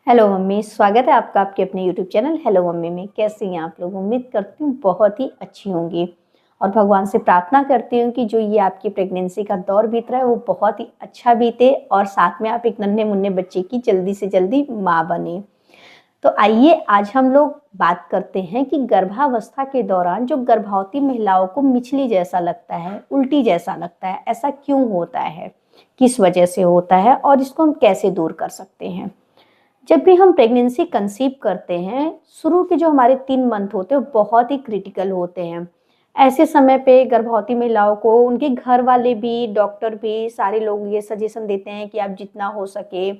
Hello mummy, स्वागत है आपका आपके अपने यूट्यूब चैनल हेलो मम्मी में। कैसे हैं आप लोग? उम्मीद करती हूँ बहुत ही अच्छी होंगी और भगवान से प्रार्थना करती हूँ कि जो ये आपकी प्रेगनेंसी का दौर बीत रहा है वो बहुत ही अच्छा बीते और साथ में आप एक नन्हे मुन्ने बच्चे की जल्दी से जल्दी माँ बने। तो आइए आज हम लोग बात करते हैं कि गर्भावस्था के दौरान जो गर्भवती महिलाओं को मिचली जैसा लगता है, उल्टी जैसा लगता है, ऐसा क्यों होता है, किस वजह से होता है और इसको हम कैसे दूर कर सकते हैं। जब भी हम प्रेगनेंसी कंसीव करते हैं, शुरू के जो हमारे 3 मंथ होते हैं वो बहुत ही क्रिटिकल होते हैं। ऐसे समय पे गर्भवती महिलाओं को उनके घर वाले भी, डॉक्टर भी, सारे लोग ये सजेशन देते हैं कि आप जितना हो सके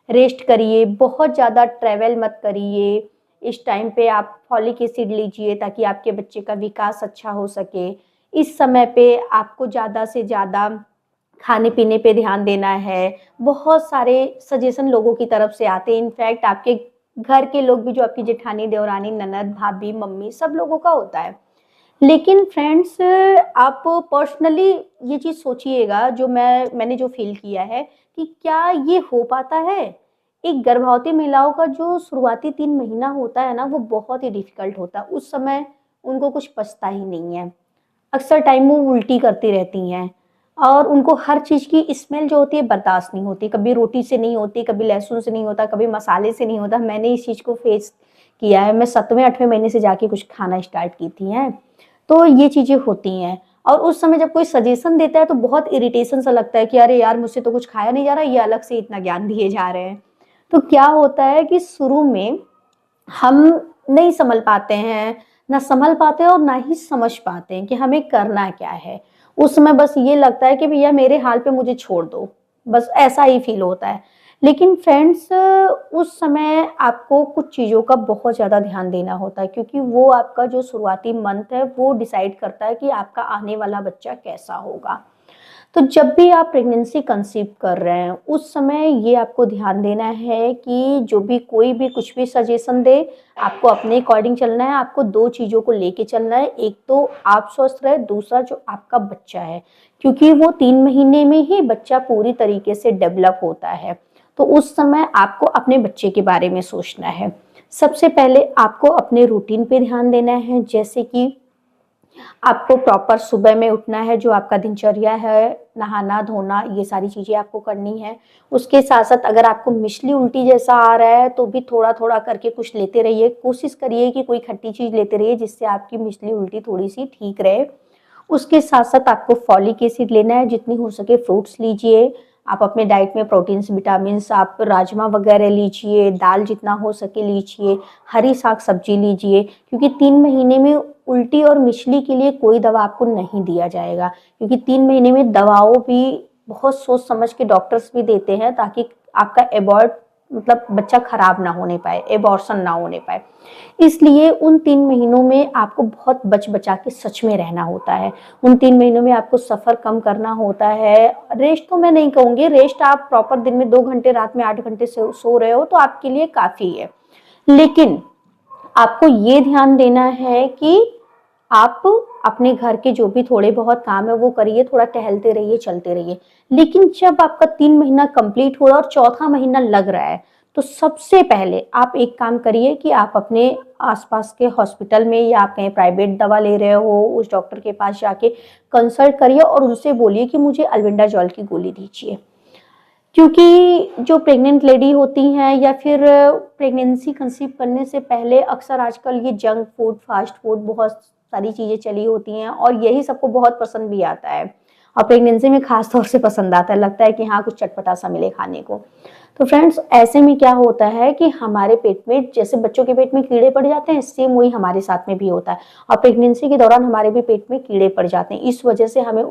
रेस्ट करिए, बहुत ज़्यादा ट्रैवल मत करिए। इस टाइम पे आप फॉलिक एसिड लीजिए ताकि आपके बच्चे का विकास अच्छा हो सके। इस समय पे आपको ज़्यादा से ज़्यादा खाने-पीने पे ध्यान देना है। बहुत सारे सजेशन लोगों की तरफ से आते हैं। इनफैक्ट आपके घर के लोग भी, जो आपकी जेठानी, देवरानी, ननद, भाभी, मम्मी, सब लोगों का होता है। लेकिन फ्रेंड्स, आप पर्सनली ये चीज़ सोचिएगा, जो मैंने जो फ़ील किया है कि क्या ये हो पाता है? एक गर्भवती महिलाओं का जो शुरुआती 3 महीना होता है ना, वो बहुत ही डिफ़िकल्ट होता है। उस समय उनको कुछ पचता ही नहीं है। अक्सर टाइम वो उल्टी करती रहती हैं और उनको हर चीज़ की स्मेल जो होती है बर्दाश्त नहीं होती। कभी रोटी से नहीं होती, कभी लहसुन से नहीं होता, कभी मसाले से नहीं होता। मैंने इस चीज़ को फेस किया है। मैं 7वें-8वें महीने से जाके कुछ खाना स्टार्ट की थी हैं। तो ये चीज़ें होती हैं और उस समय जब कोई सजेशन देता है तो बहुत इरिटेशन सा लगता है कि अरे यार, मुझसे तो कुछ खाया नहीं जा रहा, ये अलग से इतना ज्ञान दिए जा रहे हैं। तो क्या होता है कि शुरू में हम नहीं संभल पाते हैं, ना संभल पाते हैं और ना ही समझ पाते हैं कि हमें करना क्या है। उस समय बस ये लगता है कि भैया मेरे हाल पे मुझे छोड़ दो, बस ऐसा ही फ़ील होता है। लेकिन फ्रेंड्स, उस समय आपको कुछ चीज़ों का बहुत ज़्यादा ध्यान देना होता है क्योंकि वो आपका जो शुरुआती मंथ है वो डिसाइड करता है कि आपका आने वाला बच्चा कैसा होगा। तो जब भी आप प्रेगनेंसी कंसीव कर रहे हैं, उस समय ये आपको ध्यान देना है कि जो भी कोई भी कुछ भी सजेशन दे, आपको अपने अकॉर्डिंग चलना है। आपको 2 चीज़ों को लेके चलना है, एक तो आप स्वस्थ रहे, दूसरा जो आपका बच्चा है, क्योंकि वो 3 महीने में ही बच्चा पूरी तरीके से डेवलप होता है। तो उस समय आपको अपने बच्चे के बारे में सोचना है। सबसे पहले आपको अपने रूटीन पे ध्यान देना है, जैसे कि आपको प्रॉपर सुबह में उठना है, जो आपका दिनचर्या है, नहाना, धोना, ये सारी चीज़ें आपको करनी है। उसके साथ-साथ अगर आपको मिचली उल्टी जैसा आ रहा है, तो भी थोड़ा-थोड़ा करके कुछ लेते रहिए। कोशिश करिए कि कोई खट्टी चीज़ लेते रहिए, जिससे आपकी मिचली उल्टी थोड़ी-सी ठीक रहे। उसके साथ-साथ आपको फॉलिक एसिड लेना है, जितनी हो सके फ्रूट्स लीजिए। आप अपने डाइट में प्रोटीन्स, विटामिन्स, आप राजमा वगैरह लीजिए, दाल जितना हो सके लीजिए, हरी साग-सब्जी लीजिए, क्योंकि 3 महीने में उल्टी और मिचली के लिए कोई दवा आपको नहीं दिया जाएगा, क्योंकि 3 महीने में दवाओं भी बहुत सोच समझ के डॉक्टर्स भी देते हैं ताकि आपका एबॉर्ट मतलब बच्चा खराब ना होने पाए, एबॉर्शन ना होने पाए। इसलिए उन 3 महीनों में आपको बहुत बचा के सच में रहना होता है। उन 3 महीनों में आपको सफ़र कम करना होता है। रेस्ट तो मैं नहीं कहूँगी, रेस्ट आप प्रॉपर दिन में 2 घंटे, रात में 8 घंटे सो रहे हो तो आपके लिए काफ़ी है। लेकिन आपको ये ध्यान देना है कि आप अपने घर के जो भी थोड़े बहुत काम है वो करिए, थोड़ा टहलते रहिए, चलते रहिए। लेकिन जब आपका 3 महीना कंप्लीट हो रहा है और चौथा महीना लग रहा है, तो सबसे पहले आप एक काम करिए कि आप अपने आसपास के हॉस्पिटल में या आप कहीं प्राइवेट दवा ले रहे हो, उस डॉक्टर के पास जाके कंसल्ट करिए और उनसे बोलिए कि मुझे अल्बेंडाजॉल की गोली दीजिए। क्योंकि जो प्रेग्नेंट लेडी होती हैं या फिर प्रेगनेंसी कंसीव करने से पहले अक्सर आजकल ये जंक फूड, फास्ट फूड, बहुत सारी चीज़ें चली होती हैं और यही सबको बहुत पसंद भी आता है और प्रेगनेंसी में खास तौर से पसंद आता है, लगता है कि हाँ कुछ चटपटा सा मिले खाने को। तो फ्रेंड्स, ऐसे में क्या होता है कि हमारे पेट में, जैसे बच्चों के पेट में कीड़े पड़ जाते हैं, सेम वही हमारे साथ में भी होता है और प्रेगनेंसी के दौरान हमारे भी पेट में कीड़े पड़ जाते हैं। इस वजह से हमें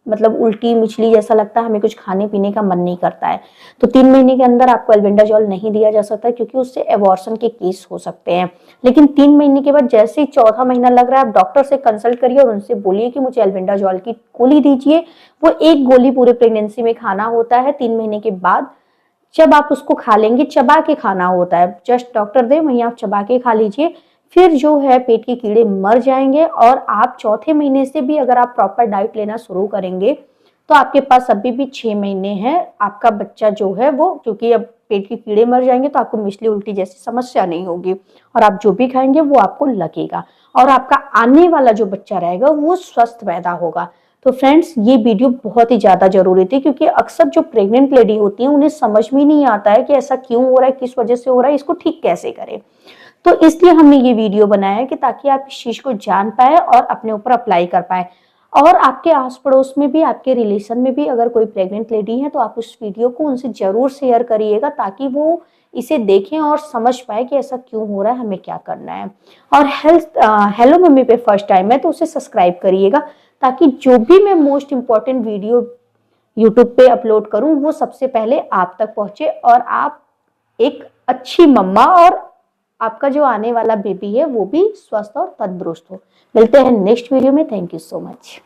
मतलब उल्टी मिचली जैसा लगता है, हमें कुछ खाने पीने का मन नहीं करता है। तो 3 महीने के अंदर आपको अल्बेंडाजॉल नहीं दिया जा सकता क्योंकि उससे एबॉर्शन के केस हो सकते हैं। लेकिन 3 महीने के बाद जैसे ही चौथा महीना लग रहा है, आप डॉक्टर से कंसल्ट करिए और उनसे बोलिए कि मुझे अल्बेंडाजॉल की गोली दीजिए। वो 1 गोली पूरे प्रेगनेंसी में खाना होता है। 3 महीने के बाद जब आप उसको खा लेंगे, चबा के खाना होता है, जस्ट डॉक्टर दे वहीं आप चबा के खा लीजिए। फिर जो है पेट के कीड़े मर जाएंगे और आप चौथे महीने से भी अगर आप प्रॉपर डाइट लेना शुरू करेंगे तो आपके पास अभी भी 6 महीने हैं। आपका बच्चा जो है वो, क्योंकि अब पेट के कीड़े मर जाएंगे तो आपको मिचली उल्टी जैसी समस्या नहीं होगी, और आप जो भी खाएंगे वो आपको लगेगा, और आपका आने वाला जो बच्चा रहेगा वो स्वस्थ पैदा होगा। तो फ्रेंड्स, ये वीडियो बहुत ही ज्यादा जरूरी थी, क्योंकि अक्सर जो प्रेग्नेंट लेडी होती है उन्हें समझ में नहीं आता है कि ऐसा क्यों हो रहा है, किस वजह से हो रहा है, इसको ठीक कैसे करें। तो इसलिए हमने ये वीडियो बनाया है कि ताकि आप इस चीज को जान पाए और अपने ऊपर अप्लाई कर पाए। और आपके आस पड़ोस में भी, आपके रिलेशन में भी अगर कोई प्रेग्नेंट लेडी है तो आप उस वीडियो को उनसे जरूर शेयर करिएगा, ताकि वो इसे देखें और समझ पाए कि ऐसा क्यों हो रहा है, हमें क्या करना है। और हेलो मम्मी पे फर्स्ट टाइम है तो उसे सब्सक्राइब करिएगा, ताकि जो भी मैं मोस्ट इम्पॉर्टेंट वीडियो यूट्यूब पे अपलोड करूं वो सबसे पहले आप तक पहुंचे, और आप एक अच्छी मम्मा और आपका जो आने वाला बेबी है वो भी स्वस्थ और तंदुरुस्त हो। मिलते हैं नेक्स्ट वीडियो में। Thank you so much.